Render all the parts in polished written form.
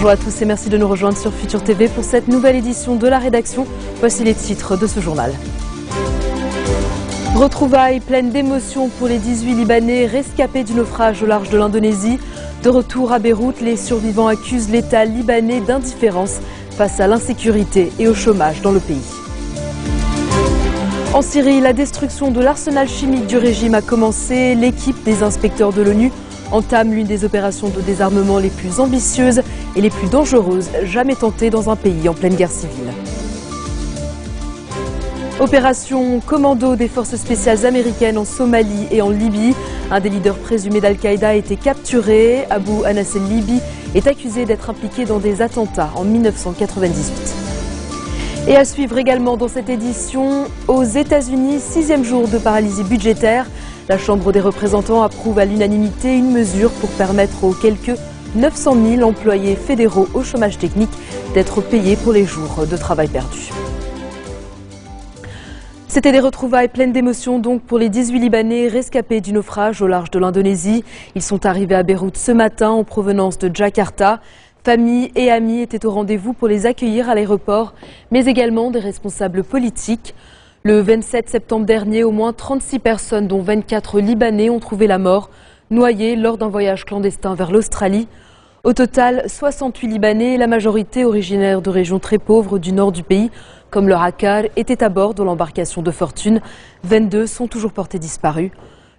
Bonjour à tous et merci de nous rejoindre sur Futur TV pour cette nouvelle édition de la rédaction. Voici les titres de ce journal. Retrouvailles pleines d'émotions pour les 18 Libanais rescapés du naufrage au large de l'Indonésie. De retour à Beyrouth, les survivants accusent l'État libanais d'indifférence face à l'insécurité et au chômage dans le pays. En Syrie, la destruction de l'arsenal chimique du régime a commencé. L'équipe des inspecteurs de l'ONU entame l'une des opérations de désarmement les plus ambitieuses et les plus dangereuses jamais tentées dans un pays en pleine guerre civile. Opération commando des forces spéciales américaines en Somalie et en Libye. Un des leaders présumés d'Al-Qaïda a été capturé. Abu Anas el-Libi est accusé d'être impliqué dans des attentats en 1998. Et à suivre également dans cette édition, aux États-Unis, 6e jour de paralysie budgétaire. La Chambre des représentants approuve à l'unanimité une mesure pour permettre aux quelques 900 000 employés fédéraux au chômage technique d'être payés pour les jours de travail perdus. C'était des retrouvailles pleines d'émotions donc pour les 18 Libanais rescapés du naufrage au large de l'Indonésie. Ils sont arrivés à Beyrouth ce matin en provenance de Jakarta. Familles et amis étaient au rendez-vous pour les accueillir à l'aéroport, mais également des responsables politiques. Le 27 septembre dernier, au moins 36 personnes, dont 24 Libanais, ont trouvé la mort, noyés lors d'un voyage clandestin vers l'Australie. Au total, 68 Libanais, la majorité originaires de régions très pauvres du nord du pays, comme le Rakkar, étaient à bord de l'embarcation de fortune. 22 sont toujours portés disparus.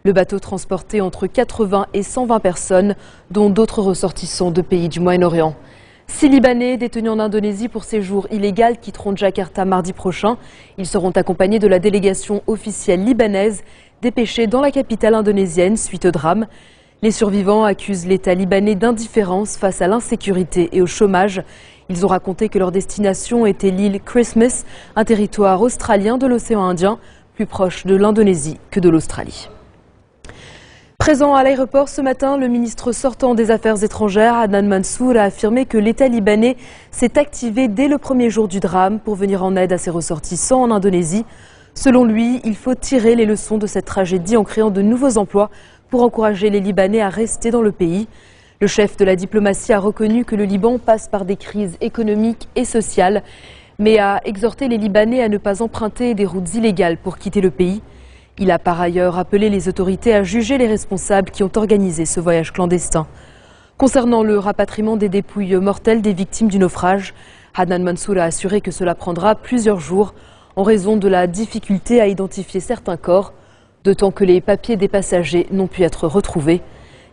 Le bateau transportait entre 80 et 120 personnes, dont d'autres ressortissants de pays du Moyen-Orient. 6 Libanais détenus en Indonésie pour séjour illégal quitteront Jakarta mardi prochain. Ils seront accompagnés de la délégation officielle libanaise dépêchée dans la capitale indonésienne suite au drame. Les survivants accusent l'État libanais d'indifférence face à l'insécurité et au chômage. Ils ont raconté que leur destination était l'île Christmas, un territoire australien de l'océan Indien, plus proche de l'Indonésie que de l'Australie. Présent à l'aéroport ce matin, le ministre sortant des Affaires étrangères, Adnan Mansour, a affirmé que l'État libanais s'est activé dès le premier jour du drame pour venir en aide à ses ressortissants en Indonésie. Selon lui, il faut tirer les leçons de cette tragédie en créant de nouveaux emplois pour encourager les Libanais à rester dans le pays. Le chef de la diplomatie a reconnu que le Liban passe par des crises économiques et sociales, mais a exhorté les Libanais à ne pas emprunter des routes illégales pour quitter le pays. Il a par ailleurs appelé les autorités à juger les responsables qui ont organisé ce voyage clandestin. Concernant le rapatriement des dépouilles mortelles des victimes du naufrage, Adnan Mansour a assuré que cela prendra plusieurs jours en raison de la difficulté à identifier certains corps, d'autant que les papiers des passagers n'ont pu être retrouvés.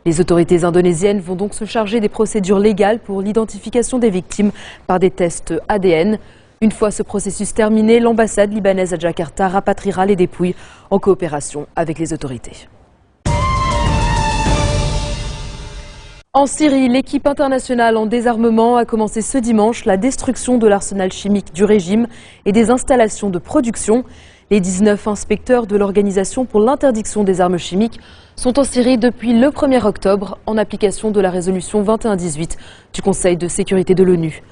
Les autorités indonésiennes vont donc se charger des procédures légales pour l'identification des victimes par des tests ADN. Une fois ce processus terminé, l'ambassade libanaise à Jakarta rapatriera les dépouilles en coopération avec les autorités. En Syrie, l'équipe internationale en désarmement a commencé ce dimanche la destruction de l'arsenal chimique du régime et des installations de production. Les 19 inspecteurs de l'Organisation pour l'interdiction des armes chimiques sont en Syrie depuis le 1er octobre en application de la résolution 2118 du Conseil de sécurité de l'ONU.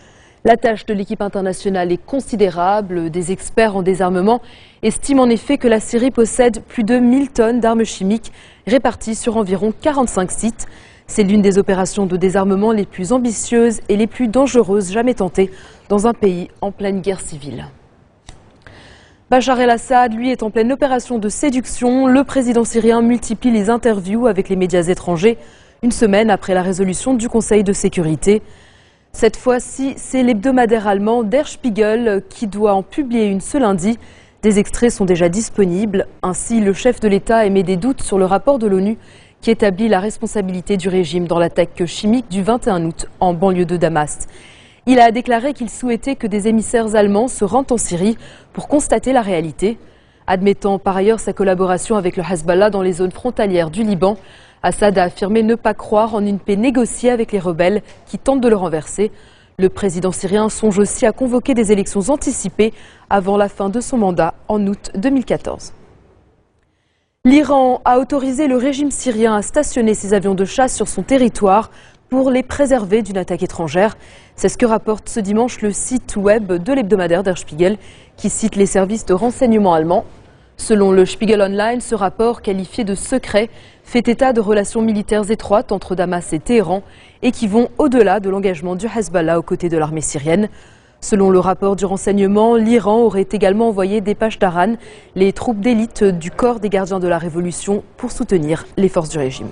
La tâche de l'équipe internationale est considérable. Des experts en désarmement estiment en effet que la Syrie possède plus de 1000 tonnes d'armes chimiques réparties sur environ 45 sites. C'est l'une des opérations de désarmement les plus ambitieuses et les plus dangereuses jamais tentées dans un pays en pleine guerre civile. Bachar el-Assad, lui, est en pleine opération de séduction. Le président syrien multiplie les interviews avec les médias étrangers, une semaine après la résolution du Conseil de sécurité. Cette fois-ci, c'est l'hebdomadaire allemand Der Spiegel qui doit en publier une ce lundi. Des extraits sont déjà disponibles. Ainsi, le chef de l'État émet des doutes sur le rapport de l'ONU qui établit la responsabilité du régime dans l'attaque chimique du 21 août en banlieue de Damas. Il a déclaré qu'il souhaitait que des émissaires allemands se rendent en Syrie pour constater la réalité. Admettant par ailleurs sa collaboration avec le Hezbollah dans les zones frontalières du Liban, Assad a affirmé ne pas croire en une paix négociée avec les rebelles qui tentent de le renverser. Le président syrien songe aussi à convoquer des élections anticipées avant la fin de son mandat en août 2014. L'Iran a autorisé le régime syrien à stationner ses avions de chasse sur son territoire pour les préserver d'une attaque étrangère. C'est ce que rapporte ce dimanche le site web de l'hebdomadaire Der Spiegel qui cite les services de renseignement allemands. Selon le Spiegel Online, ce rapport, qualifié de secret, fait état de relations militaires étroites entre Damas et Téhéran et qui vont au-delà de l'engagement du Hezbollah aux côtés de l'armée syrienne. Selon le rapport du renseignement, l'Iran aurait également envoyé des Pashtaran, les troupes d'élite du corps des gardiens de la Révolution, pour soutenir les forces du régime.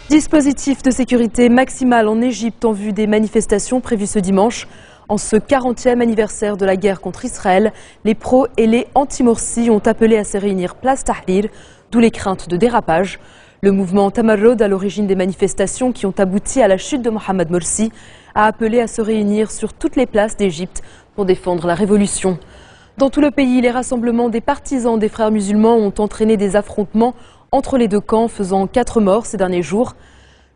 Dispositif de sécurité maximal en Égypte en vue des manifestations prévues ce dimanche. En ce 40e anniversaire de la guerre contre Israël, les pros et les anti-Morsi ont appelé à se réunir place Tahrir, d'où les craintes de dérapage. Le mouvement Tamarrud, à l'origine des manifestations qui ont abouti à la chute de Mohamed Morsi, a appelé à se réunir sur toutes les places d'Égypte pour défendre la révolution. Dans tout le pays, les rassemblements des partisans des frères musulmans ont entraîné des affrontements entre les deux camps, faisant 4 morts ces derniers jours.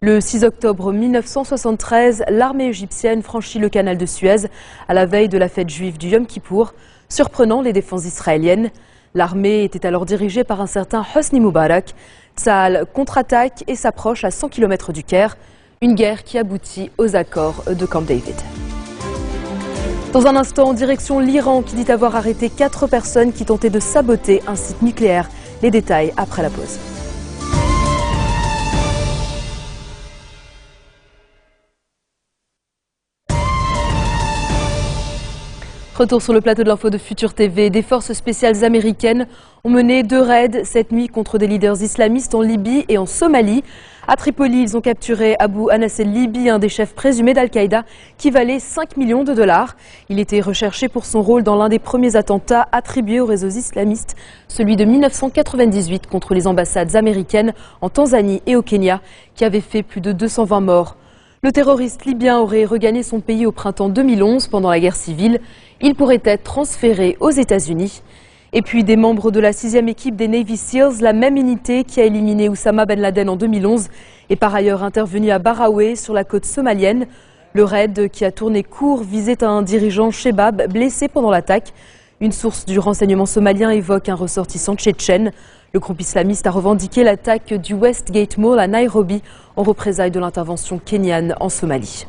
Le 6 octobre 1973, l'armée égyptienne franchit le canal de Suez à la veille de la fête juive du Yom Kippour, surprenant les défenses israéliennes. L'armée était alors dirigée par un certain Hosni Moubarak. Tsahal contre-attaque et s'approche à 100 km du Caire, une guerre qui aboutit aux accords de Camp David. Dans un instant, direction l'Iran qui dit avoir arrêté 4 personnes qui tentaient de saboter un site nucléaire. Les détails après la pause. Retour sur le plateau de l'info de Futur TV. Des forces spéciales américaines ont mené 2 raids cette nuit contre des leaders islamistes en Libye et en Somalie. À Tripoli, ils ont capturé Abu Anas el-Libi, un des chefs présumés d'Al-Qaïda, qui valait 5 millions de dollars. Il était recherché pour son rôle dans l'un des premiers attentats attribués aux réseaux islamistes, celui de 1998 contre les ambassades américaines en Tanzanie et au Kenya, qui avait fait plus de 220 morts. Le terroriste libyen aurait regagné son pays au printemps 2011 pendant la guerre civile. Il pourrait être transféré aux États-Unis. Et puis des membres de la 6e équipe des Navy Seals, la même unité qui a éliminé Oussama Ben Laden en 2011, est par ailleurs intervenue à Baraoué sur la côte somalienne. Le raid qui a tourné court visait un dirigeant Shebab blessé pendant l'attaque. Une source du renseignement somalien évoque un ressortissant tchétchène. Le groupe islamiste a revendiqué l'attaque du Westgate Mall à Nairobi en représailles de l'intervention kenyane en Somalie.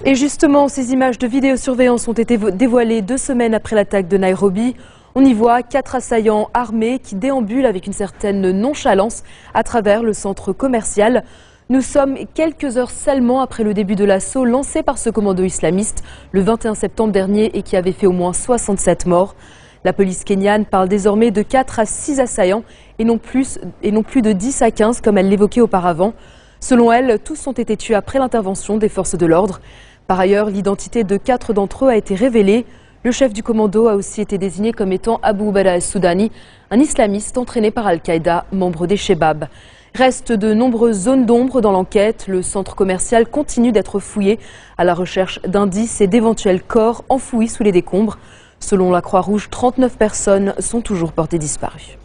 Et justement, ces images de vidéosurveillance ont été dévoilées 2 semaines après l'attaque de Nairobi. On y voit 4 assaillants armés qui déambulent avec une certaine nonchalance à travers le centre commercial. Nous sommes quelques heures seulement après le début de l'assaut lancé par ce commando islamiste le 21 septembre dernier et qui avait fait au moins 67 morts. La police kenyane parle désormais de 4 à 6 assaillants et non plus de 10 à 15 comme elle l'évoquait auparavant. Selon elle, tous ont été tués après l'intervention des forces de l'ordre. Par ailleurs, l'identité de 4 d'entre eux a été révélée. Le chef du commando a aussi été désigné comme étant Abu Ubada al-Soudani, un islamiste entraîné par Al-Qaïda, membre des Shebab. Reste de nombreuses zones d'ombre dans l'enquête. Le centre commercial continue d'être fouillé à la recherche d'indices et d'éventuels corps enfouis sous les décombres. Selon la Croix-Rouge, 39 personnes sont toujours portées disparues.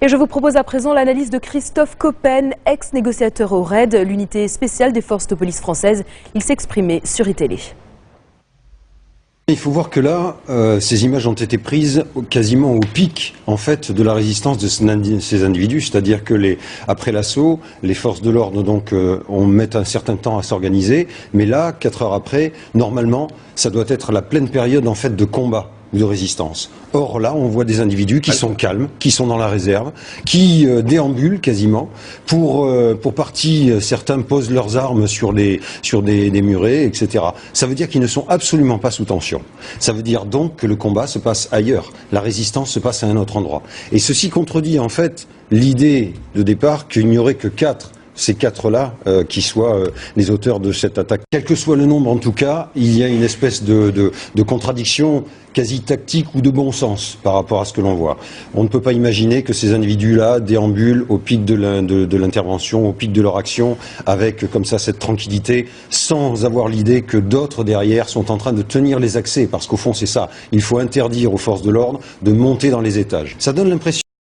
Et je vous propose à présent l'analyse de Christophe Coppen, ex-négociateur au RAID, l'unité spéciale des forces de police françaises. Il s'exprimait sur iTélé. Il faut voir que là, ces images ont été prises quasiment au pic en fait de la résistance de ces individus, c'est-à-dire que après l'assaut, les forces de l'ordre donc on met un certain temps à s'organiser, mais là, 4 heures après, normalement, ça doit être la pleine période en fait de combat ou de résistance. Or là, on voit des individus qui sont calmes, qui sont dans la réserve, qui déambulent quasiment. Pour partie, certains posent leurs armes sur des murets, etc. Ça veut dire qu'ils ne sont absolument pas sous tension. Ça veut dire donc que le combat se passe ailleurs. La résistance se passe à un autre endroit. Et ceci contredit en fait l'idée de départ qu'il n'y aurait que ces 4-là qui soient les auteurs de cette attaque. Quel que soit le nombre en tout cas, il y a une espèce de contradiction quasi tactique ou de bon sens par rapport à ce que l'on voit. On ne peut pas imaginer que ces individus-là déambulent au pic de l'intervention, au pic de leur action, avec comme ça cette tranquillité, sans avoir l'idée que d'autres derrière sont en train de tenir les accès, parce qu'au fond c'est ça, il faut interdire aux forces de l'ordre de monter dans les étages. Ça donne l'impression